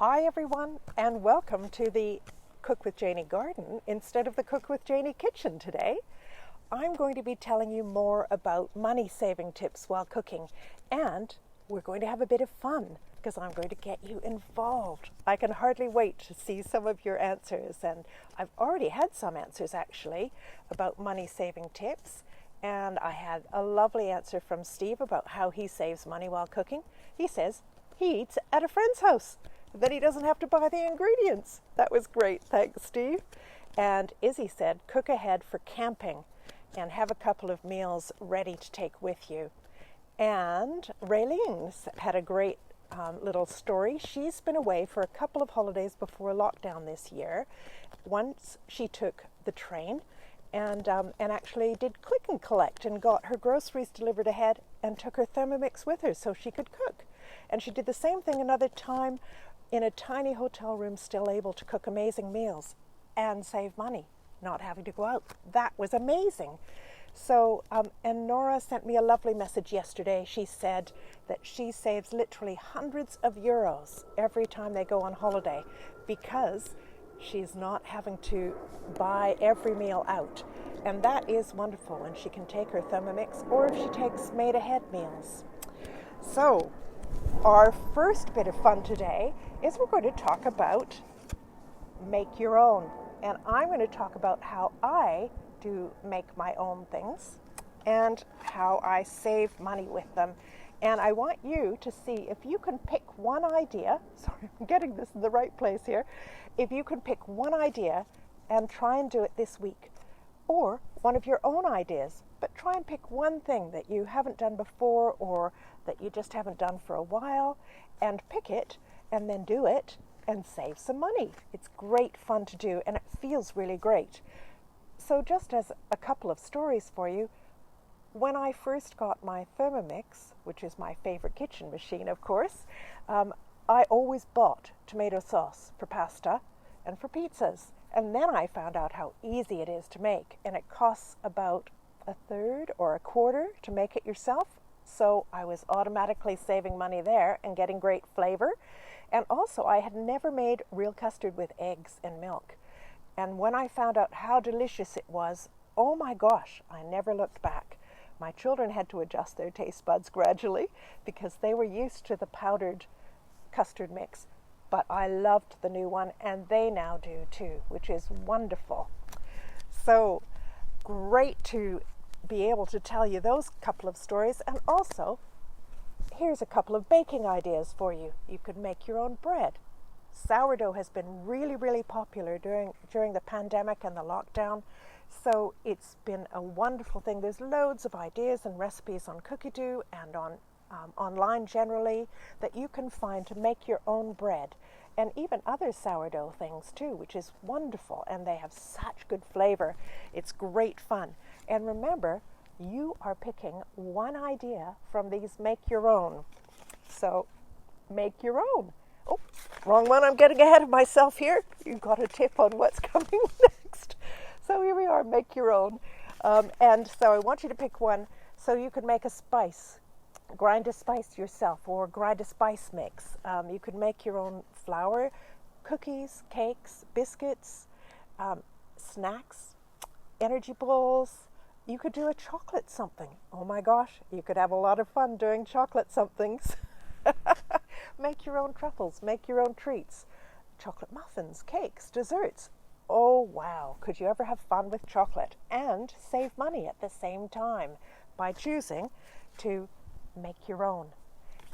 Hi everyone, and welcome to the Cook with Janie garden instead of the Cook with Janie kitchen today. I'm going to be telling you more about money saving tips while cooking, and we're going to have a bit of fun because I'm going to get you involved. I can hardly wait to see some of your answers, and I've already had some answers actually about money saving tips. And I had a lovely answer from Steve about how he saves money while cooking. He says he eats at a friend's house, that he doesn't have to buy the ingredients. That was great, thanks Steve. And Izzy said cook ahead for camping and have a couple of meals ready to take with you. And Raylene's had a great little story. She's been away for a couple of holidays before lockdown this year. Once she took the train and actually did click and collect and got her groceries delivered ahead and took her Thermomix with her so she could cook. And she did the same thing another time in a tiny hotel room, still able to cook amazing meals and save money, not having to go out. That was amazing. So, and Nora sent me a lovely message yesterday. She said that she saves literally hundreds of euros every time they go on holiday because she's not having to buy every meal out. And that is wonderful. And she can take her Thermomix, or if she takes made ahead meals. So our first bit of fun today is we're going to talk about make your own. And I'm going to talk about how I do make my own things and how I save money with them. And I want you to see if you can pick one idea. Sorry, I'm getting this in the right place here. If you can pick one idea and try and do it this week, or one of your own ideas, but try and pick one thing that you haven't done before or that you just haven't done for a while, and pick it and then do it and save some money. It's great fun to do and it feels really great. So just as a couple of stories for you, when I first got my Thermomix, which is my favorite kitchen machine, of course, I always bought tomato sauce for pasta and for pizzas. And then I found out how easy it is to make, and it costs about a third or a quarter to make it yourself. So I was automatically saving money there and getting great flavor. And also I had never made real custard with eggs and milk. And when I found out how delicious it was, oh my gosh, I never looked back. My children had to adjust their taste buds gradually because they were used to the powdered custard mix. But I loved the new one, and they now do too, which is wonderful. So great to be able to tell you those couple of stories. And also, here's a couple of baking ideas for you. You could make your own bread. Sourdough has been really, really popular during the pandemic and the lockdown. So it's been a wonderful thing. There's loads of ideas and recipes on Cookie-Doo and on online generally that you can find to make your own bread, and even other sourdough things too, which is wonderful, and they have such good flavor. It's great fun. And remember, you are picking one idea from these make your own. So make your own. Oh, wrong one. I'm getting ahead of myself here. You've got a tip on what's coming next. So here we are, make your own. And so I want you to pick one so you can make a spice. Grind a spice yourself, or grind a spice mix. You could make your own flour, cookies, cakes, biscuits, snacks, energy bowls. You could do a chocolate something. Oh my gosh, you could have a lot of fun doing chocolate somethings. Make your own truffles, make your own treats, chocolate muffins, cakes, desserts. Oh wow, could you ever have fun with chocolate and save money at the same time by choosing to make your own.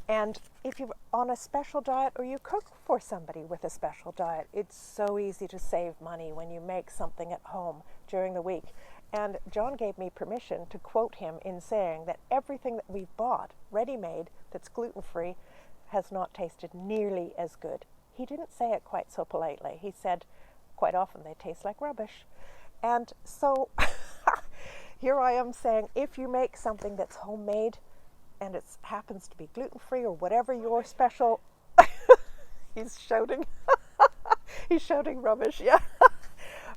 And if you're on a special diet or you cook for somebody with a special diet, it's so easy to save money when you make something at home during the week. And John gave me permission to quote him in saying that everything that we've bought ready-made that's gluten-free has not tasted nearly as good. He didn't say it quite so politely. He said quite often they taste like rubbish. And so here I am saying, if you make something that's homemade and it happens to be gluten-free or whatever your special... He's shouting. He's shouting rubbish, yeah.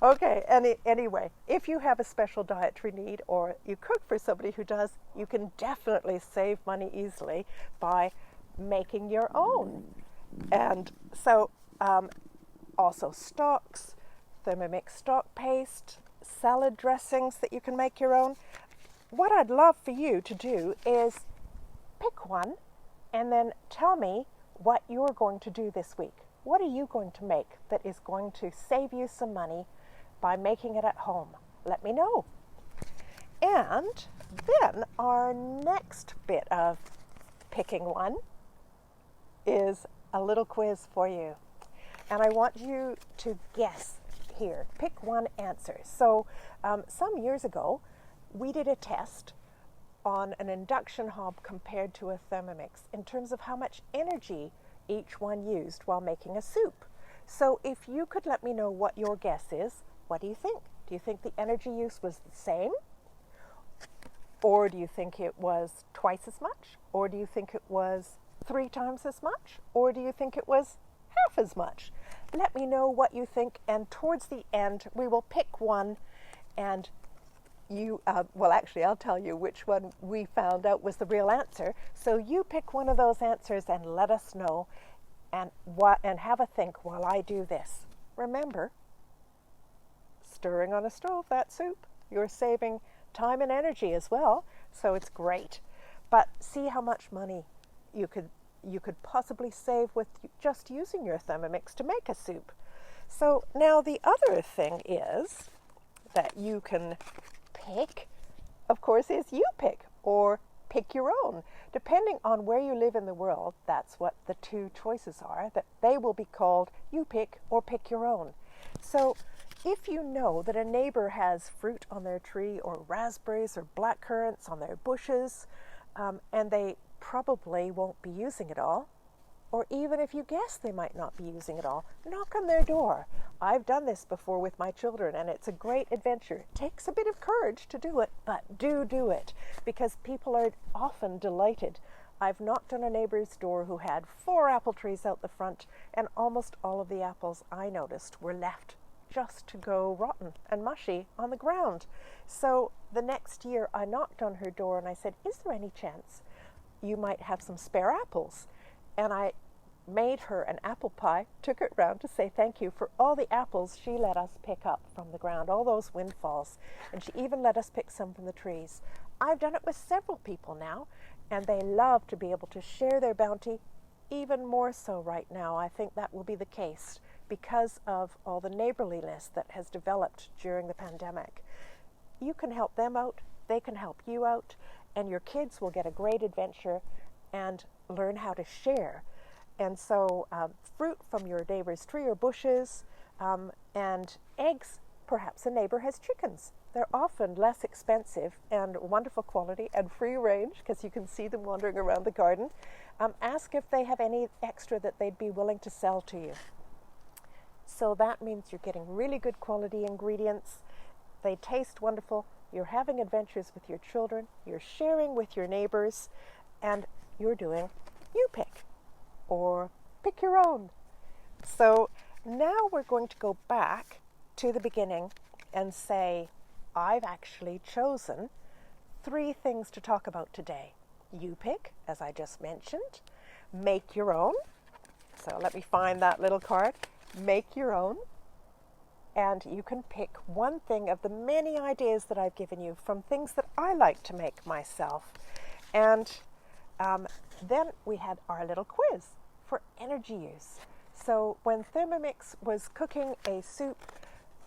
Okay, anyway, if you have a special dietary need or you cook for somebody who does, you can definitely save money easily by making your own. And so Also stocks, Thermomix stock paste, salad dressings that you can make your own. What I'd love for you to do is pick one and then tell me what you're going to do this week. What are you going to make that is going to save you some money by making it at home? Let me know. And then our next bit of picking one is a little quiz for you. And I want you to guess here. Pick one answer. So some years ago, we did a test on an induction hob compared to a Thermomix in terms of how much energy each one used while making a soup. So if you could let me know what your guess is, what do you think? Do you think the energy use was the same? Or do you think it was twice as much? Or do you think it was 3 times as much? Or do you think it was half as much? Let me know what you think, and towards the end we will pick one, and you, well actually I'll tell you which one we found out was the real answer. So you pick one of those answers and let us know, and have a think while I do this. Remember, stirring on a stove, that soup, you're saving time and energy as well, so it's great. But see how much money you could possibly save with just using your Thermomix to make a soup. So now the other thing is that you can pick, of course, is you pick or pick your own. Depending on where you live in the world, that's what the 2 choices are, that they will be called you pick or pick your own. So if you know that a neighbor has fruit on their tree or raspberries or blackcurrants on their bushes, and they probably won't be using it all, or even if you guess they might not be using it all, knock on their door. I've done this before with my children, and it's a great adventure. It takes a bit of courage to do it, but do it, because people are often delighted. I've knocked on a neighbor's door who had 4 apple trees out the front, and almost all of the apples I noticed were left just to go rotten and mushy on the ground. So the next year I knocked on her door and I said, is there any chance you might have some spare apples? And I made her an apple pie, took it round to say thank you for all the apples she let us pick up from the ground, all those windfalls. And she even let us pick some from the trees. I've done it with several people now, and they love to be able to share their bounty, even more so right now. I think that will be the case because of all the neighborliness that has developed during the pandemic. You can help them out, they can help you out, and your kids will get a great adventure and learn how to share. And so fruit from your neighbor's tree or bushes, and eggs. Perhaps a neighbor has chickens. They're often less expensive and wonderful quality and free range because you can see them wandering around the garden. Ask if they have any extra that they'd be willing to sell to you. So that means you're getting really good quality ingredients. They taste wonderful. You're having adventures with your children. You're sharing with your neighbors, and you're doing you pick or pick your own. So now we're going to go back to the beginning and say, I've actually chosen 3 things to talk about today. You pick, as I just mentioned. Make your own. So let me find that little card. Make your own. And you can pick one thing of the many ideas that I've given you from things that I like to make myself. And then we had our little quiz for energy use. So when Thermomix was cooking a soup,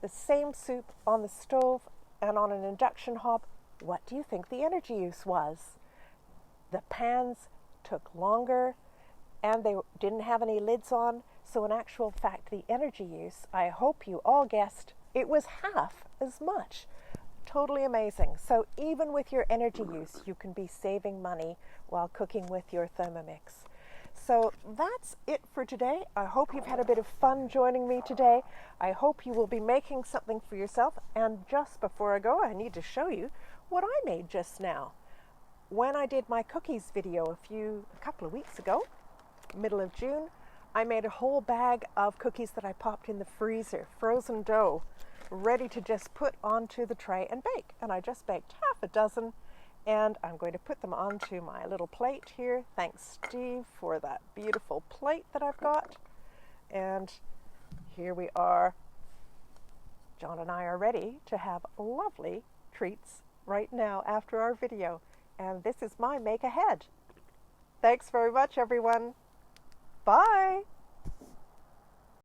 the same soup on the stove and on an induction hob, what do you think the energy use was? The pans took longer and they didn't have any lids on. So in actual fact, the energy use, I hope you all guessed, it was half as much. Totally amazing. So even with your energy use, you can be saving money while cooking with your Thermomix. So that's it for today. I hope you've had a bit of fun joining me today. I hope you will be making something for yourself. And just before I go, I need to show you what I made just now. When I did my cookies video a couple of weeks ago, middle of June, I made a whole bag of cookies that I popped in the freezer, frozen dough, ready to just put onto the tray and bake. And I just baked half a dozen, and I'm going to put them onto my little plate here. Thanks, Steve, for that beautiful plate that I've got. And here we are. John and I are ready to have lovely treats right now after our video. And this is my make ahead. Thanks very much, everyone. Bye.